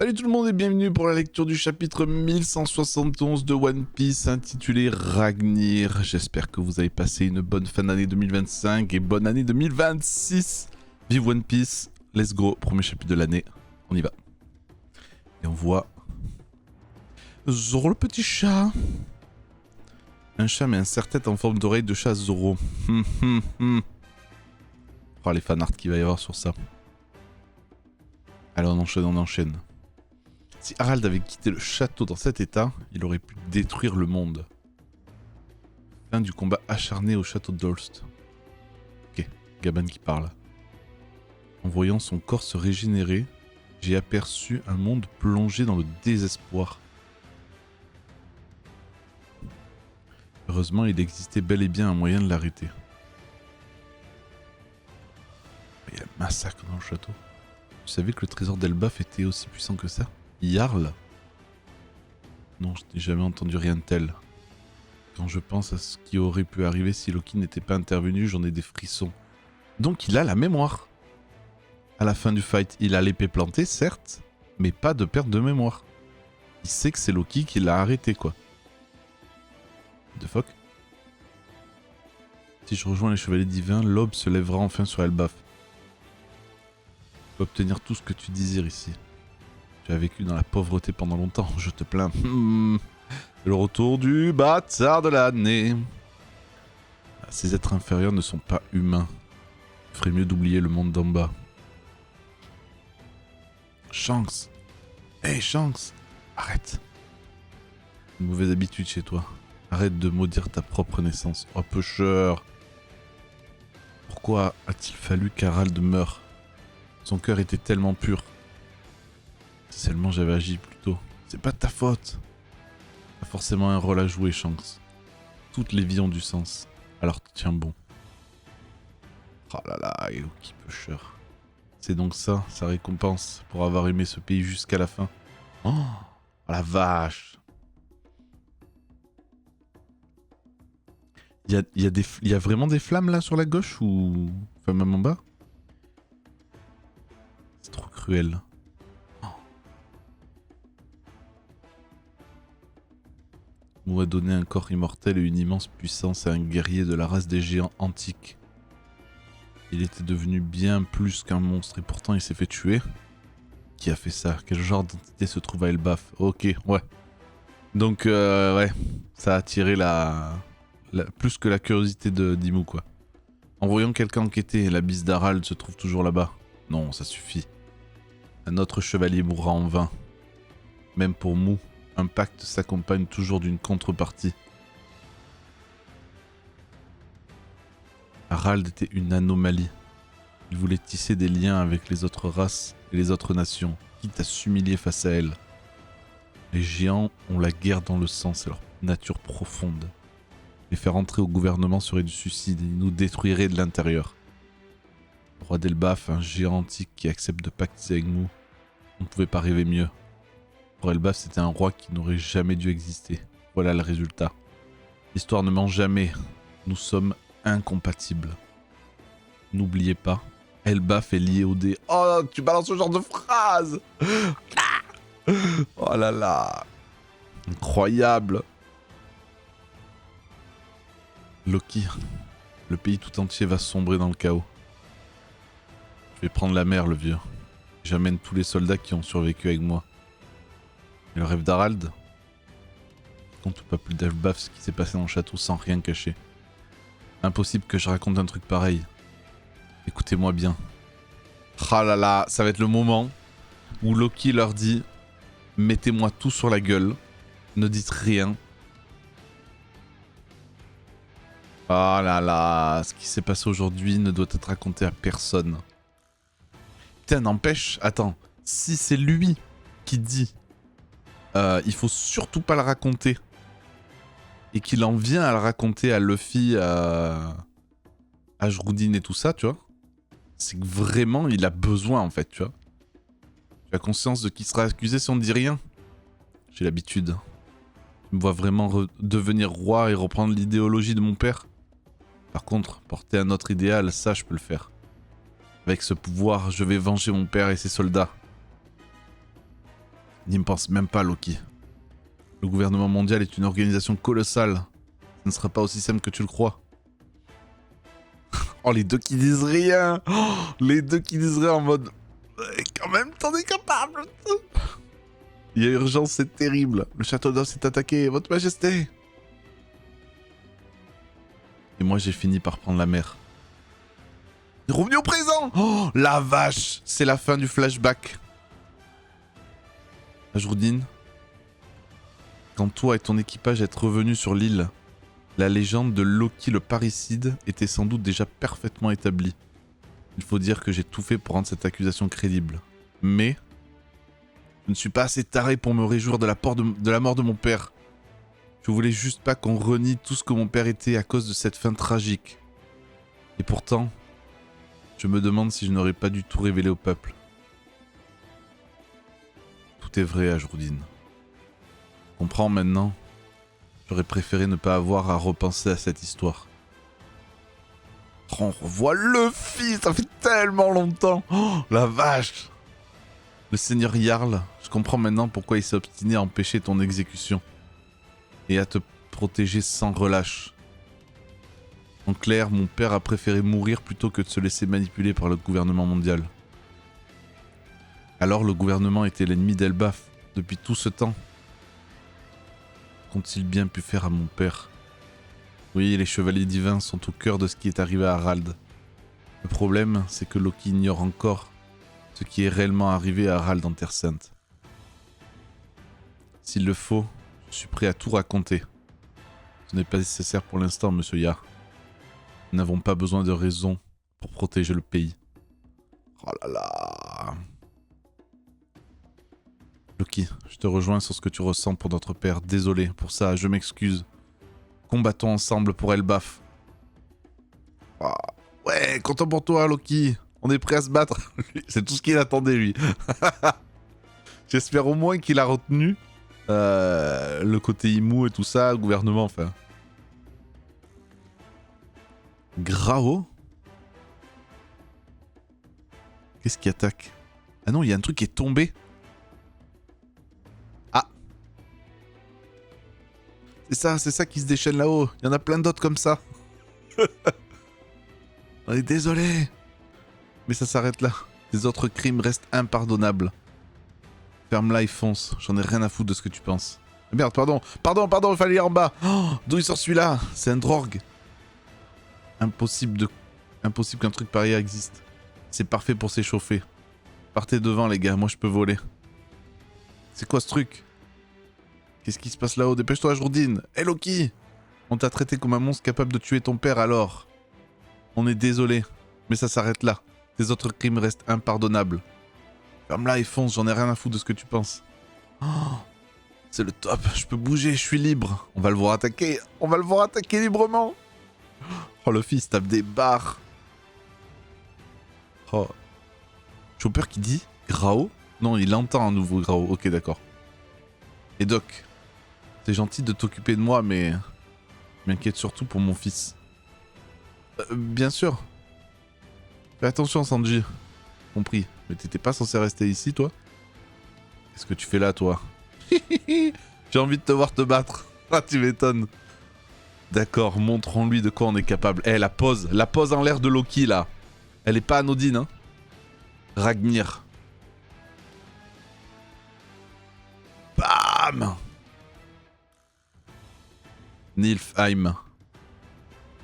Salut tout le monde et bienvenue pour la lecture du chapitre 1171 de One Piece intitulé Ragnir. J'espère que vous avez passé une bonne fin d'année 2025 et bonne année 2026. Vive One Piece, let's go, premier chapitre de l'année, on y va. Et on voit Zoro le petit chat. Un chat mais un serre-tête en forme d'oreille de chat Zoro. Oh les fanarts qu'il va y avoir sur ça. Allez on enchaîne. Si Harald avait quitté le château dans cet état, il aurait pu détruire le monde. Fin du combat acharné au château d'Holst. Ok, Gaban qui parle. En voyant son corps se régénérer, j'ai aperçu un monde plongé dans le désespoir. Heureusement, il existait bel et bien un moyen de l'arrêter. Il y a un massacre dans le château. Tu savais que le trésor d'Elbaf était aussi puissant que ça? Jarl? Non, je n'ai jamais entendu rien de tel. Quand je pense à ce qui aurait pu arriver si Loki n'était pas intervenu, j'en ai des frissons. Donc il a la mémoire. À la fin du fight, il a l'épée plantée, certes, mais pas de perte de mémoire. Il sait que c'est Loki qui l'a arrêté, quoi. The fuck? Si je rejoins les chevaliers divins, l'aube se lèvera enfin sur Elbaf. Tu peux obtenir tout ce que tu désires ici. Tu as vécu dans la pauvreté pendant longtemps, je te plains. Le retour du bâtard de l'année. Ces êtres inférieurs ne sont pas humains. Il ferait mieux d'oublier le monde d'en bas. Shanks. Hey Shanks. Arrête. Une mauvaise habitude chez toi. Arrête de maudire ta propre naissance. Oh pêcheur. Pourquoi a-t-il fallu qu'Harald meure? Son cœur était tellement pur. Si seulement j'avais agi plus tôt. C'est pas de ta faute. T'as forcément un rôle à jouer, Shanks. Toutes les vies ont du sens. Alors tiens bon. Oh là là, et qui pêcheur. C'est donc ça, sa récompense, pour avoir aimé ce pays jusqu'à la fin. Oh la vache. Il y a vraiment des flammes là sur la gauche ou... Enfin même en bas? C'est trop cruel. On a donné un corps immortel et une immense puissance à un guerrier de la race des géants antiques. Il était devenu bien plus qu'un monstre et pourtant il s'est fait tuer. Qui a fait ça? Quel genre d'entité se trouve à Elbaf? Ok, ouais. Donc ouais, ça a attiré plus que la curiosité de Dimou quoi. En voyant quelqu'un enquêter, la bise d'Harald se trouve toujours là-bas. Non, ça suffit. Un autre chevalier mourra en vain. Même pour Mou, un pacte s'accompagne toujours d'une contrepartie. Harald était une anomalie. Il voulait tisser des liens avec les autres races et les autres nations, quitte à s'humilier face à elles. Les géants ont la guerre dans le sang, c'est leur nature profonde. Les faire entrer au gouvernement serait du suicide et ils nous détruiraient de l'intérieur. Le roi d'Elbaf, un géant antique qui accepte de pactiser avec nous, on ne pouvait pas rêver mieux. Pour Elbaf, c'était un roi qui n'aurait jamais dû exister. Voilà le résultat. L'histoire ne ment jamais. Nous sommes incompatibles. N'oubliez pas, Elbaf est lié au dé. Oh, tu balances ce genre de phrase. Oh là là. Incroyable. Loki, le pays tout entier va sombrer dans le chaos. Je vais prendre la mer, le vieux. J'amène tous les soldats qui ont survécu avec moi. Et le rêve d'Harald? Compte au peuple d'Elbaf ce qui s'est passé dans le château sans rien cacher. Impossible que je raconte un truc pareil. Écoutez-moi bien. Ah là là, ça va être le moment où Loki leur dit « Mettez-moi tout sur la gueule, ne dites rien. » Ah là là, ce qui s'est passé aujourd'hui ne doit être raconté à personne. Putain, n'empêche, attends, si c'est lui qui dit il faut surtout pas le raconter et qu'il en vient à le raconter à Luffy, à Jroudine et tout ça, tu vois, c'est que vraiment il a besoin en fait, tu vois. Tu as conscience de qui sera accusé si on ne dit rien? J'ai l'habitude. Je me vois vraiment devenir roi et reprendre l'idéologie de mon père. Par contre, porter un autre idéal, ça je peux le faire. Avec ce pouvoir, je vais venger mon père et ses soldats. N'y pense même pas, Loki. Le gouvernement mondial est une organisation colossale. Ce ne sera pas aussi simple que tu le crois. Oh, les deux qui disent rien. Oh, les deux qui disent rien en mode... Quand même, t'en es capable. Il y a urgence, c'est terrible. Le château d'Os est attaqué, votre majesté. Et moi, j'ai fini par prendre la mer. Revenu au présent. Oh, la vache. C'est la fin du flashback. Ajourdine, quand toi et ton équipage êtes revenus sur l'île, la légende de Loki le parricide était sans doute déjà parfaitement établie. Il faut dire que j'ai tout fait pour rendre cette accusation crédible. Mais je ne suis pas assez taré pour me réjouir de la mort de mon père. Je voulais juste pas qu'on renie tout ce que mon père était à cause de cette fin tragique. Et pourtant, je me demande si je n'aurais pas dû tout révéler au peuple. Tout est vrai, Ajourdine. Je comprends maintenant. J'aurais préféré ne pas avoir à repenser à cette histoire. Oh, on revoit Luffy, ça fait tellement longtemps. Oh, la vache. Le seigneur Jarl, je comprends maintenant pourquoi il s'est obstiné à empêcher ton exécution. Et à te protéger sans relâche. En clair, mon père a préféré mourir plutôt que de se laisser manipuler par le gouvernement mondial. Alors le gouvernement était l'ennemi d'Elbaf depuis tout ce temps. Qu'ont-ils bien pu faire à mon père? Oui, les chevaliers divins sont au cœur de ce qui est arrivé à Harald. Le problème, c'est que Loki ignore encore ce qui est réellement arrivé à Harald en Terre Sainte. S'il le faut, je suis prêt à tout raconter. Ce n'est pas nécessaire pour l'instant, monsieur Ya. Nous n'avons pas besoin de raison pour protéger le pays. Oh là là. Loki, je te rejoins sur ce que tu ressens pour notre père. Désolé pour ça, je m'excuse. Combattons ensemble pour Elbaf. Oh, ouais, content pour toi, Loki. On est prêt à se battre. C'est tout ce qu'il attendait, lui. J'espère au moins qu'il a retenu le côté imou et tout ça, gouvernement, enfin. Grao? Qu'est-ce qui attaque? Ah non, il y a un truc qui est tombé. Ah. C'est ça qui se déchaîne là-haut. Il y en a plein d'autres comme ça. On est désolé. Mais ça s'arrête là. Les autres crimes restent impardonnables. Ferme-la et fonce. J'en ai rien à foutre de ce que tu penses. Merde, pardon, il fallait aller en bas. Oh, d'où il sort celui-là? C'est un drogue. Impossible qu'un truc pareil existe. C'est parfait pour s'échauffer. Partez devant, les gars, moi je peux voler. C'est quoi ce truc? Qu'est-ce qui se passe là-haut? Dépêche-toi, Jourdine. Hé, Loki! On t'a traité comme un monstre capable de tuer ton père alors. On est désolé, mais ça s'arrête là. Tes autres crimes restent impardonnables. Ferme-la et fonce, j'en ai rien à foutre de ce que tu penses. Oh, c'est le top, je peux bouger, je suis libre. On va le voir attaquer librement. Oh, le fils tape des barres. Oh. Chopper qui dit Grao? Non, il entend un nouveau Grao. Ok, d'accord. Et Doc, c'est gentil de t'occuper de moi, mais je m'inquiète surtout pour mon fils. Bien sûr. Fais attention, Sanji. Compris. Mais t'étais pas censé rester ici, toi? Qu'est-ce que tu fais là, toi? J'ai envie de te voir te battre. Ah, tu m'étonnes. D'accord, montrons-lui de quoi on est capable. Eh, la pose en l'air de Loki, là. Elle est pas anodine, hein. Ragnir. Bam! Nilfheim.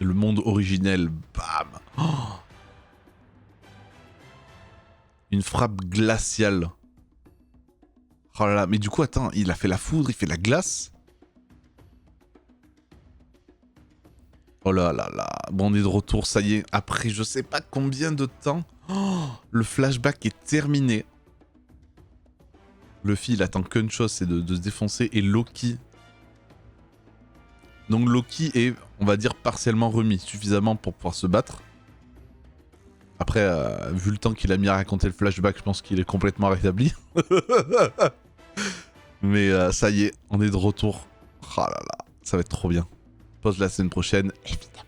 Le monde originel. Bam! Oh, une frappe glaciale. Oh là là, mais du coup, attends, il a fait la foudre, il fait la glace. Oh là là là. Bon, on est de retour, ça y est. Après je sais pas combien de temps. Oh, le flashback est terminé. Luffy, il attend qu'une chose, c'est de se défoncer. Et Loki. Donc Loki est, on va dire, partiellement remis. Suffisamment pour pouvoir se battre. Après, vu le temps qu'il a mis à raconter le flashback, je pense qu'il est complètement rétabli. Mais ça y est, on est de retour. Oh là là, ça va être trop bien. Pause la semaine prochaine, évidemment.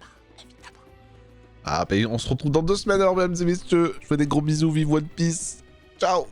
Ah, ben on se retrouve dans 2 semaines alors, mesdames et messieurs. Je fais des gros bisous, vive One Piece. Ciao.